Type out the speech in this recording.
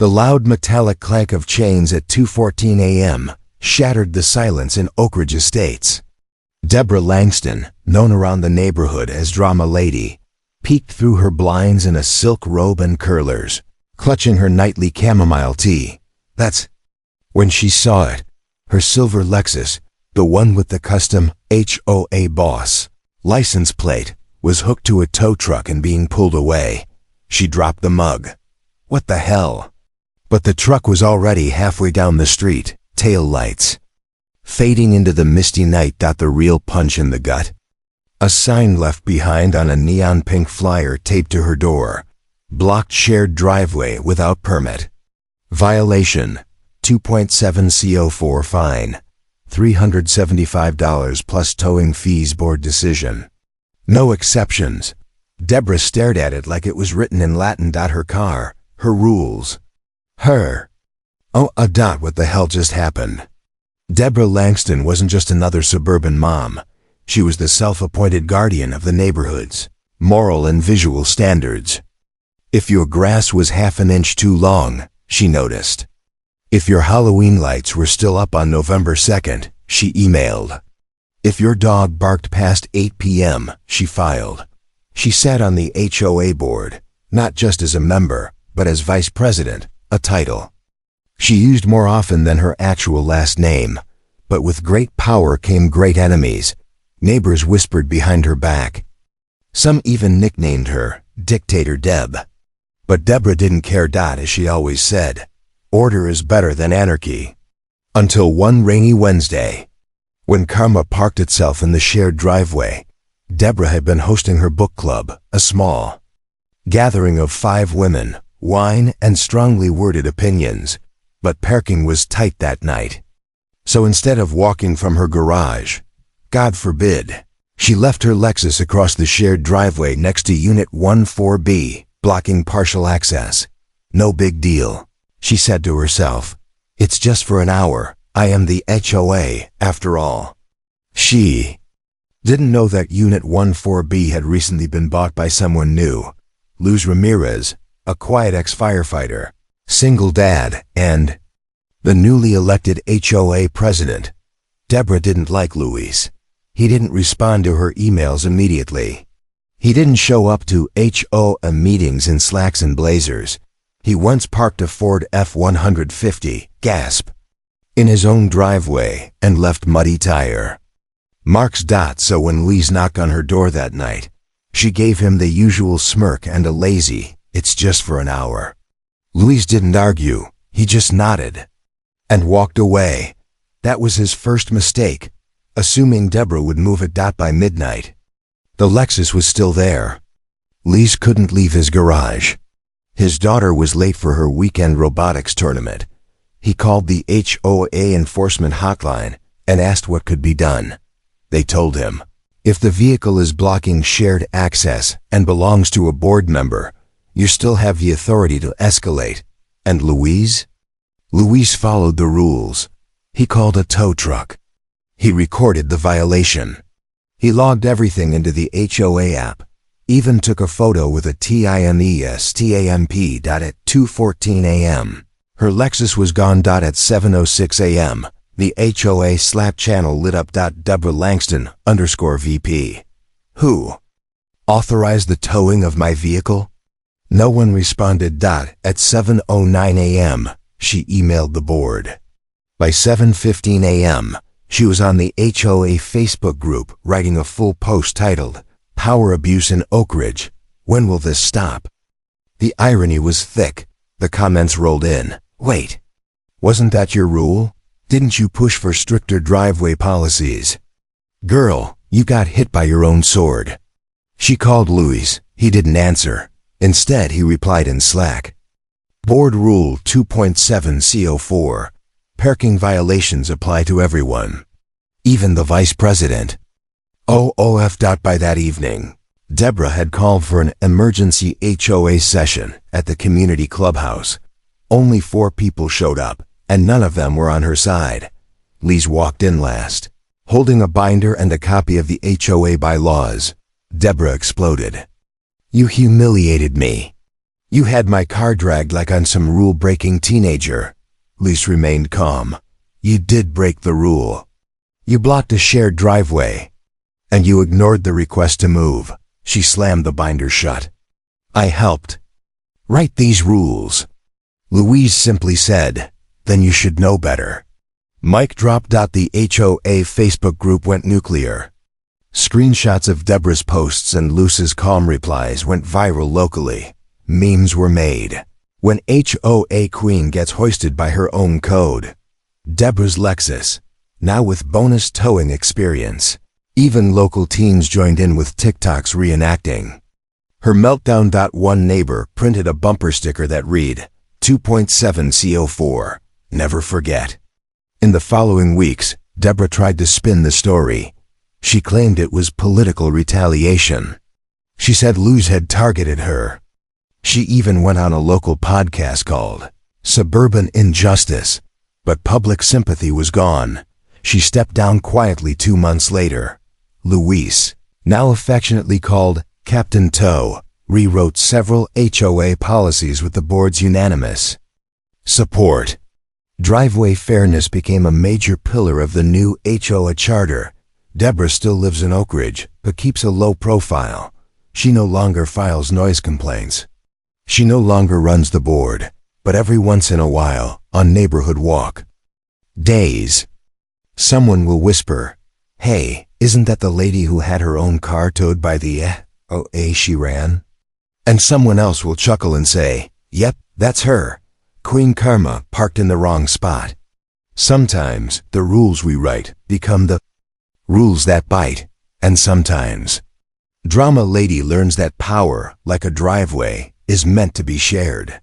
The loud metallic clank of chains at 2:14 a.m. shattered the silence in Oak Ridge Estates. Debra Langston, known around the neighborhood as Drama Lady, peeked through her blinds in a silk robe and curlers, clutching her nightly chamomile tea. That's when she saw it. Her silver Lexus, the one with the custom HOA boss license plate, was hooked to a tow truck and being pulled away. She dropped the mug. What the hell? But the truck was already halfway down the street, tail lights fading into the misty night. The real punch in the gut. A sign left behind on a neon pink flyer taped to her door. Blocked shared driveway without permit. Violation, 2.7 CO4 fine, $375 plus towing fees. Board decision. No exceptions. Debra stared at it like it was written in Latin. Her car, her rules. Her. What the hell just happened? Debra Langston wasn't just another suburban mom. She was the self-appointed guardian of the neighborhood's moral and visual standards. If your grass was half an inch too long, she noticed. If your Halloween lights were still up on November 2nd, she emailed. If your dog barked past 8 p.m., she filed. She sat on the HOA board, not just as a member, but as vice president, a title she used more often than her actual last name. But with great power came great enemies. Neighbors whispered behind her back. Some even nicknamed her Dictator Deb. But Debra didn't care. As she always said, order is better than anarchy. Until one rainy Wednesday, when karma parked itself in the shared driveway. Debra had been hosting her book club, a small gathering of 5 women, wine and strongly worded opinions. But parking was tight that night. So instead of walking from her garage, God forbid, she left her Lexus across the shared driveway next to Unit 14B, blocking partial access. No big deal, she said to herself. It's just for an hour. I am the HOA, after all. She didn't know that Unit 14B had recently been bought by someone new. Luz Ramirez, a quiet ex-firefighter, single dad, and the newly elected HOA president. Debra didn't like Luis. He didn't respond to her emails immediately. He didn't show up to HOA meetings in slacks and blazers. He once parked a Ford F-150, gasp, in his own driveway and left muddy tire marks. So when Lise knocked on her door that night, she gave him the usual smirk and a lazy, "It's just for an hour." Luis didn't argue. He just nodded and walked away. That was his first mistake, assuming Debra would move it. By midnight, the Lexus was still there. Lise couldn't leave his garage. His daughter was late for her weekend robotics tournament. He called the HOA enforcement hotline and asked what could be done. They told him, if the vehicle is blocking shared access and belongs to a board member, you still have the authority to escalate. And Luis followed the rules. He called a tow truck. He recorded the violation. He logged everything into the HOA app, even took a photo with a TIMESTAMP. At 2:14 a.m., her Lexus was gone. At 7:06 a.m., the HOA Slack channel lit up. Debra Langston _VP. Who authorized the towing of my vehicle? No one responded. At 7:09 a.m., she emailed the board. By 7:15 a.m., she was on the HOA Facebook group writing a full post titled, "Power Abuse in Oak Ridge. When will this stop?" The irony was thick. The comments rolled in. Wait, wasn't that your rule? Didn't you push for stricter driveway policies? Girl, you got hit by your own sword. She called Luis. He didn't answer. Instead, he replied in Slack. Board Rule 2.7 CO4. Parking violations apply to everyone, even the vice president. OOF. By that evening, Debra had called for an emergency HOA session at the community clubhouse. Only 4 people showed up, and none of them were on her side. Lise walked in last, holding a binder and a copy of the HOA bylaws. Debra exploded. You humiliated me. You had my car dragged like I'm some rule-breaking teenager. Lise remained calm. You did break the rule. You blocked a shared driveway. And you ignored the request to move. She slammed the binder shut. I helped write these rules. Louise simply said, then you should know better. Mic dropped. The HOA Facebook group went nuclear. Screenshots of Debra's posts and Luce's calm replies went viral locally. Memes were made. When HOA queen gets hoisted by her own code. Debra's Lexus, now with bonus towing experience. Even local teens joined in with TikToks reenacting her meltdown. One neighbor printed a bumper sticker that read, 2.7 CO4, never forget. In the following weeks, Debra tried to spin the story. She claimed it was political retaliation. She said Luz had targeted her. She even went on a local podcast called Suburban Injustice, but public sympathy was gone. She stepped down quietly 2 months later. Luis, now affectionately called Captain Toe, rewrote several HOA policies with the board's unanimous support. Driveway fairness became a major pillar of the new HOA charter. Debra still lives in Oak Ridge, but keeps a low profile. She no longer files noise complaints. She no longer runs the board, but every once in a while, on neighborhood walk days, someone will whisper, hey, isn't that the lady who had her own car towed by the HOA she ran? And someone else will chuckle and say, yep, that's her. Queen Karma parked in the wrong spot. Sometimes the rules we write become the rules that bite, and sometimes Drama Lady learns that power, like a driveway, is meant to be shared.